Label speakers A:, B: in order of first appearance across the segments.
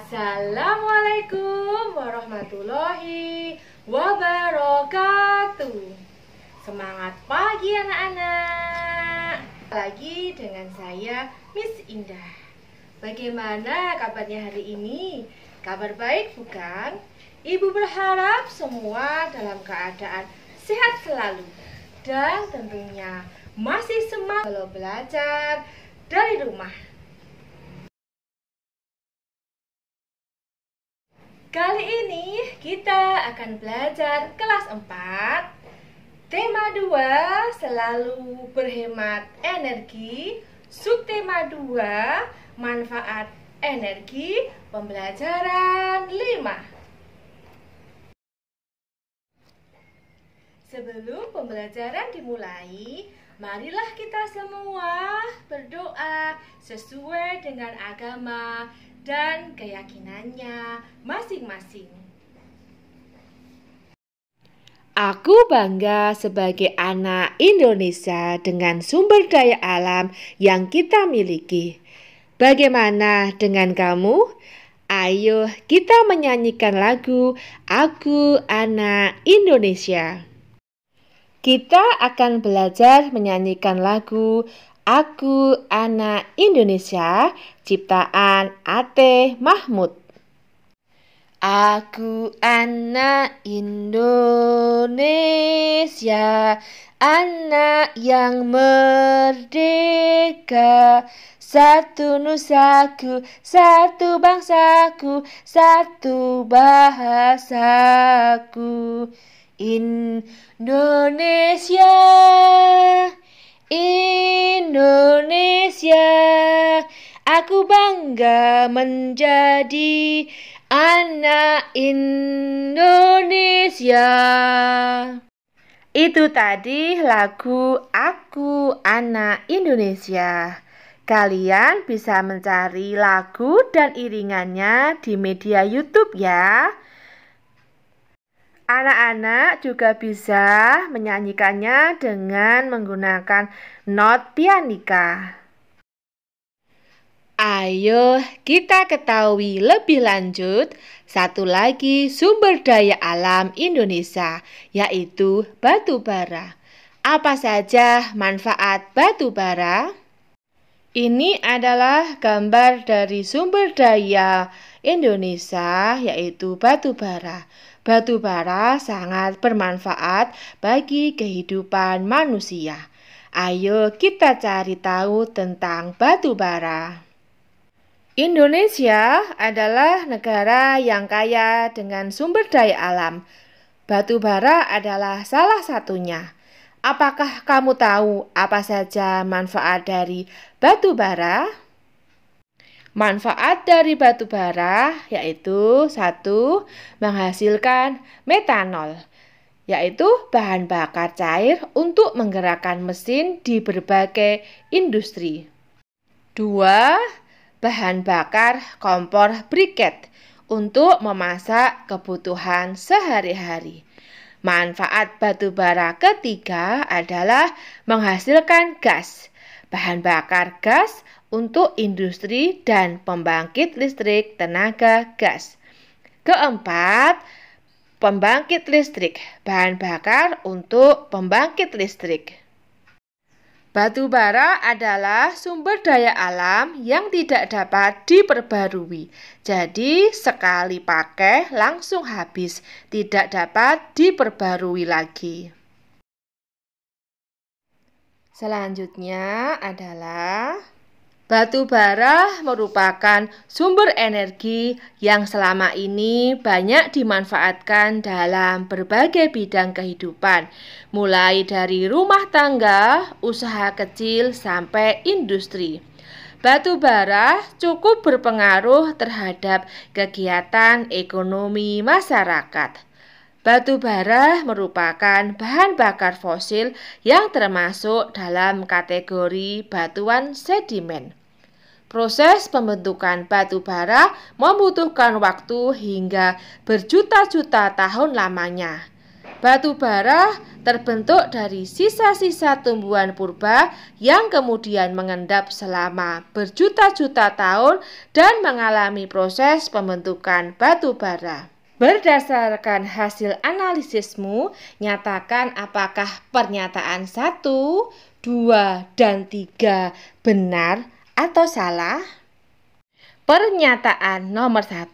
A: Assalamualaikum warahmatullahi wabarakatuh. Semangat pagi anak-anak. Lagi dengan saya Miss Indah. Bagaimana kabarnya hari ini? Kabar baik bukan? Ibu berharap semua dalam keadaan sehat selalu dan tentunya masih semangat kalau belajar dari rumah. Kali ini kita akan belajar kelas 4. Tema 2, selalu berhemat energi. Subtema 2, manfaat energi. Pembelajaran 5. Sebelum pembelajaran dimulai, marilah kita semua berdoa sesuai dengan agama dan keyakinannya masing-masing. Aku bangga sebagai anak Indonesia dengan sumber daya alam yang kita miliki. Bagaimana dengan kamu? Ayo kita menyanyikan lagu Aku Anak Indonesia. Kita akan belajar menyanyikan lagu Aku Anak Indonesia, ciptaan A.T. Mahmud. Aku anak Indonesia, anak yang merdeka. Satu nusaku, satu bangsaku, satu bahasaku. Indonesia, Indonesia, aku bangga menjadi anak Indonesia. Itu tadi lagu Aku Anak Indonesia. Kalian bisa mencari lagu dan iringannya di media YouTube ya. Anak-anak juga bisa menyanyikannya dengan menggunakan not pianika. Ayo kita ketahui lebih lanjut satu lagi sumber daya alam Indonesia, yaitu batu bara. Apa saja manfaat batu bara? Ini adalah gambar dari sumber daya Indonesia, yaitu batu bara. Batu bara sangat bermanfaat bagi kehidupan manusia. Ayo kita cari tahu tentang batu bara. Indonesia adalah negara yang kaya dengan sumber daya alam. Batu bara adalah salah satunya. Apakah kamu tahu apa saja manfaat dari batu bara? Manfaat dari batu bara yaitu 1. Menghasilkan metanol, yaitu bahan bakar cair untuk menggerakkan mesin di berbagai industri. 2. Bahan bakar kompor briket untuk memasak kebutuhan sehari-hari. Manfaat batu bara ketiga adalah menghasilkan gas, bahan bakar gas untuk industri dan pembangkit listrik tenaga gas. 4. Pembangkit listrik, bahan bakar untuk pembangkit listrik. Batu bara adalah sumber daya alam yang tidak dapat diperbarui. Jadi sekali pakai langsung habis, tidak dapat diperbarui lagi. Selanjutnya adalah batu bara merupakan sumber energi yang selama ini banyak dimanfaatkan dalam berbagai bidang kehidupan, mulai dari rumah tangga, usaha kecil, sampai industri. Batu bara cukup berpengaruh terhadap kegiatan ekonomi masyarakat. Batu bara merupakan bahan bakar fosil yang termasuk dalam kategori batuan sedimen. Proses pembentukan batu bara membutuhkan waktu hingga berjuta-juta tahun lamanya. Batu bara terbentuk dari sisa-sisa tumbuhan purba yang kemudian mengendap selama berjuta-juta tahun dan mengalami proses pembentukan batu bara. Berdasarkan hasil analisismu, nyatakan apakah pernyataan 1, 2, dan 3 benar atau salah? Pernyataan nomor 1,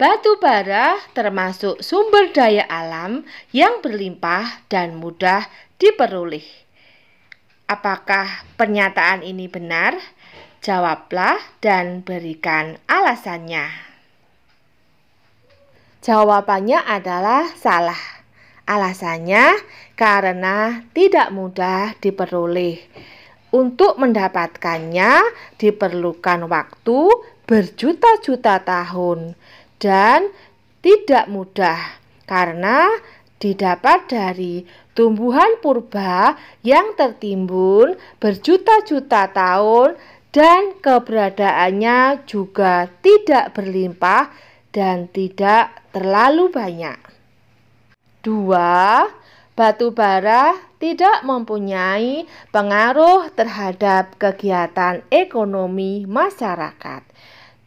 A: batu bara termasuk sumber daya alam yang berlimpah dan mudah diperoleh. Apakah pernyataan ini benar? Jawablah dan berikan alasannya. Jawabannya adalah salah. Alasannya karena tidak mudah diperoleh. Untuk mendapatkannya diperlukan waktu berjuta-juta tahun dan tidak mudah karena didapat dari tumbuhan purba yang tertimbun berjuta-juta tahun dan keberadaannya juga tidak berlimpah dan tidak terlalu banyak. 2. Batu bara tidak mempunyai pengaruh terhadap kegiatan ekonomi masyarakat.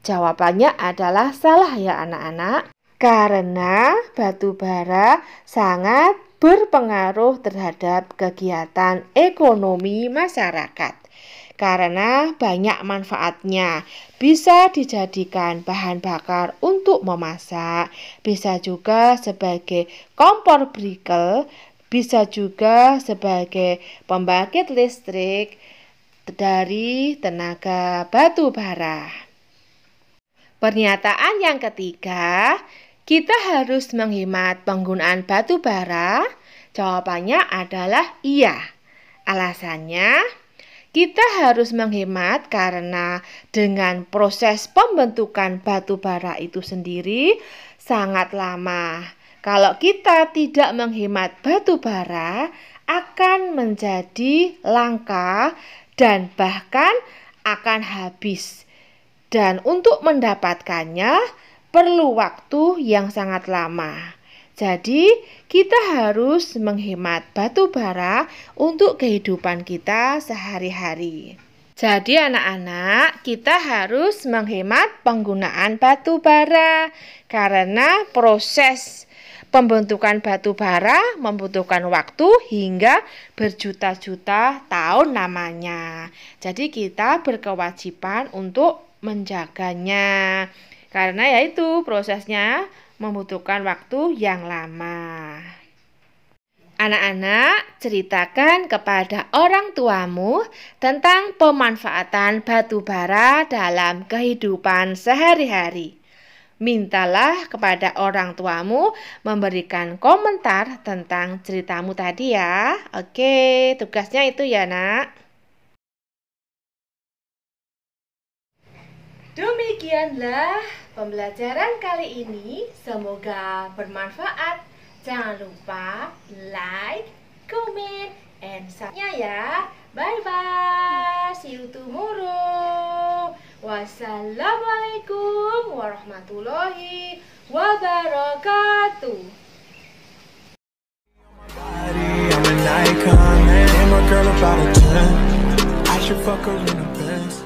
A: Jawabannya adalah salah ya anak-anak, karena batu bara sangat berpengaruh terhadap kegiatan ekonomi masyarakat. Karena banyak manfaatnya, bisa dijadikan bahan bakar untuk memasak, bisa juga sebagai kompor brikel, bisa juga sebagai pembangkit listrik dari tenaga batu bara. Pernyataan yang ketiga, kita harus menghemat penggunaan batu bara. Jawabannya adalah iya. Alasannya, kita harus menghemat karena dengan proses pembentukan batu bara itu sendiri sangat lama. Kalau kita tidak menghemat batu bara, akan menjadi langka dan bahkan akan habis. Dan untuk mendapatkannya perlu waktu yang sangat lama. Jadi kita harus menghemat batu bara untuk kehidupan kita sehari-hari. Jadi anak-anak, kita harus menghemat penggunaan batu bara karena proses pembentukan batu bara membutuhkan waktu hingga berjuta-juta tahun namanya. Jadi kita berkewajiban untuk menjaganya karena yaitu prosesnya membutuhkan waktu yang lama. Anak-anak, ceritakan kepada orang tuamu tentang pemanfaatan batu bara dalam kehidupan sehari-hari. Mintalah kepada orang tuamu memberikan komentar tentang ceritamu tadi ya. Oke, tugasnya itu ya, Nak. Demikianlah pembelajaran kali ini. Semoga bermanfaat. Jangan lupa like, comment, and subscribe ya. Bye-bye. See you tomorrow. Wassalamualaikum warahmatullahi wabarakatuh. I'm an icon, man. I'm a girl about a 10. I should fuck her in the Benz.